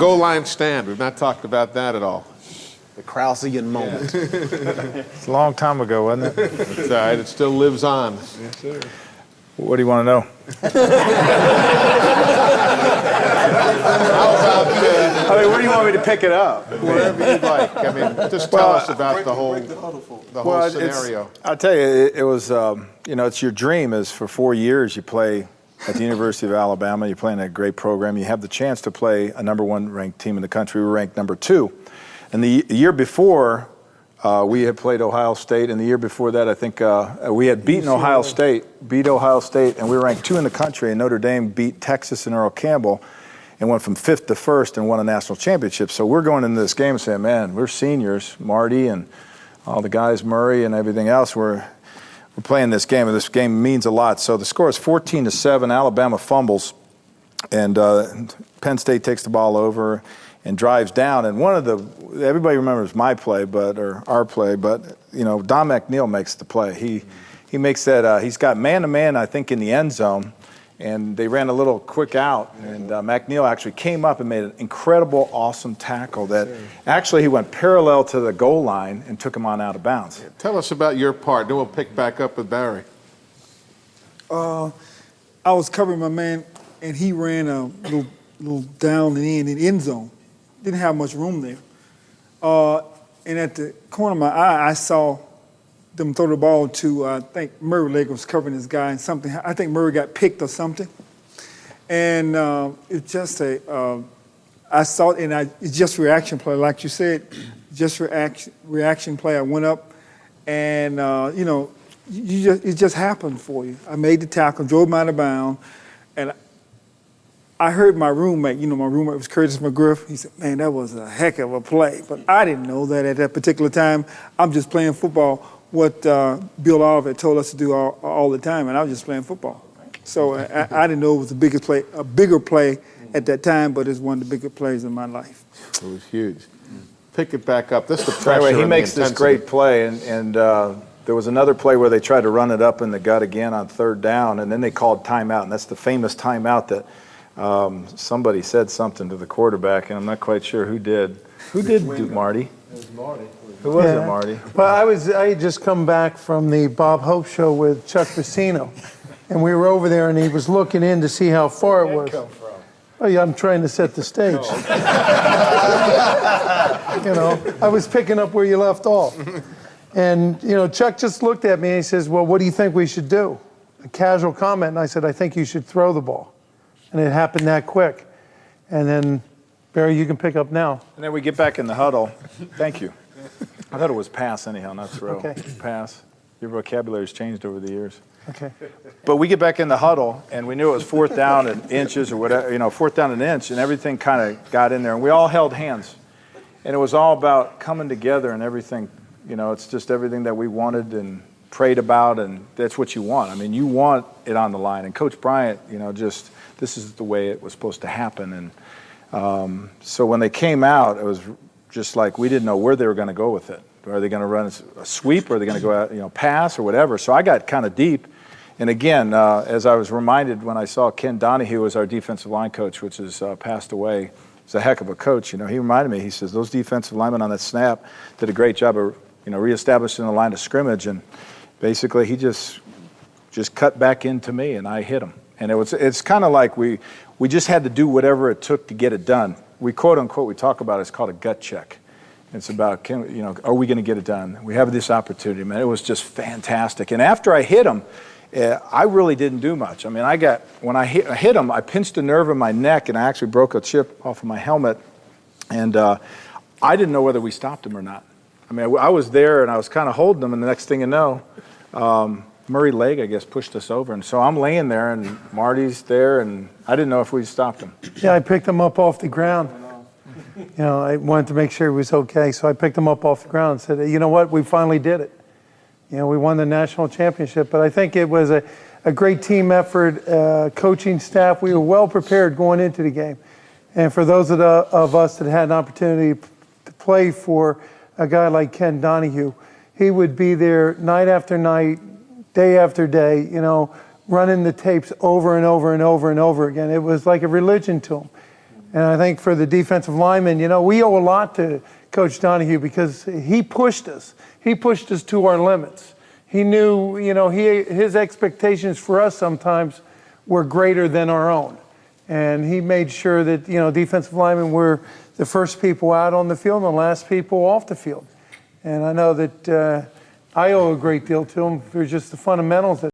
goal line stand. We've not talked about that at all. The Kraussian moment. It's a long time ago, wasn't it? That's all right. It still lives on. Yes, sir. What do you want to know? I mean, where do you want me to pick it up? Wherever you'd like. I mean, just tell us about the whole scenario. I'll tell you, it was, it's your dream is for 4 years you play at the University of Alabama. You play in a great program. You have the chance to play a number 1 ranked team in the country. We were ranked number 2. And the year before, we had played Ohio State, and the year before that, I think we had beat Ohio State, and we were ranked 2 in the country, and Notre Dame beat Texas and Earl Campbell and went from 5th to 1st and won a national championship. So we're going into this game saying, man, we're seniors, Marty and all the guys, Murray and everything else, we're playing this game, and this game means a lot. So the score is 14-7, Alabama fumbles, and Penn State takes the ball over and drives down, and everybody remembers my play, or our play, but Don McNeal makes the play. He makes that. He's got man-to-man, I think, in the end zone, and they ran a little quick out, and McNeal actually came up and made an incredible, awesome tackle that actually he went parallel to the goal line and took him on out of bounds. Yeah, tell us about your part. Then we'll pick back up with Barry. I was covering my man, and he ran a little down and in the end zone. Didn't have much room there. And at the corner of my eye, I saw them throw the ball to, I think Murray Lake was covering this guy, and I think Murray got picked or something. And it's just I saw it, and it's just reaction play, like you said, just reaction play. I went up, and it just happened for you. I made the tackle, drove him out of bounds, and I heard my roommate, my roommate was Curtis McGriff. He said, man, that was a heck of a play. But I didn't know that at that particular time. I'm just playing football, what Bill Oliver told us to do all the time, and I was just playing football. So I didn't know it was a bigger play at that time, but it's one of the bigger plays in my life. It was huge. Pick it back up. This is the pressure. Anyway, he makes this great play, and there was another play where they tried to run it up in the gut again on 3rd down, and then they called timeout, and that's the famous timeout that somebody said something to the quarterback, and I'm not quite sure who did. Who did do Marty? It was Marty. Who was it, Marty? Well, I had just come back from the Bob Hope show with Chuck Pacino, and we were over there, and he was looking in to see how far it was. Where'd that come from? Oh, yeah, I'm trying to set the stage. I was picking up where you left off. And, Chuck just looked at me and he says, well, what do you think we should do? A casual comment, and I said, I think you should throw the ball. And it happened that quick. And then, Barry, you can pick up now. And then we get back in the huddle. Thank you. I thought it was pass anyhow, not throw. Okay. Pass. Your vocabulary's changed over the years. Okay. But we get back in the huddle, and we knew it was 4th down and inches or whatever, 4th down an inch, and everything kind of got in there. And we all held hands. And it was all about coming together and everything. It's just everything that we wanted and prayed about, and that's what you want. I mean, you want it on the line. And Coach Bryant, this is the way it was supposed to happen. And so when they came out, it was just like we didn't know where they were going to go with it. Are they going to run a sweep, or are they going to go out, pass or whatever? So I got kind of deep. And again, as I was reminded when I saw Ken Donahue as our defensive line coach, which has passed away, he's a heck of a coach. He reminded me, he says, those defensive linemen on that snap did a great job of, reestablishing the line of scrimmage. And basically he just cut back into me, and I hit him. And it's kind of like we just had to do whatever it took to get it done. We quote unquote, we talk about it's called a gut check. It's about, are we going to get it done? We have this opportunity, man. It was just fantastic. And after I hit him, I really didn't do much. I mean, when I hit him, I pinched a nerve in my neck, and I actually broke a chip off of my helmet. And I didn't know whether we stopped him or not. I mean, I was there, and I was kind of holding him, and the next thing you know, Murray Leg, I guess, pushed us over. And so I'm laying there, and Marty's there, and I didn't know if we stopped him. Yeah, I picked him up off the ground. I wanted to make sure he was okay, so I picked him up off the ground and said, you know what, we finally did it. We won the national championship, but I think it was a great team effort, coaching staff. We were well prepared going into the game. And for those of us that had an opportunity to play for a guy like Ken Donahue, he would be there night after night, day after day, running the tapes over and over and over and over again. It was like a religion to him. And I think for the defensive linemen, you know, we owe a lot to Coach Donahue because he pushed us. He pushed us to our limits. He knew, you know, his expectations for us sometimes were greater than our own. And he made sure that, you know, defensive linemen were the first people out on the field and the last people off the field. And I know that I owe a great deal to him for just the fundamentals that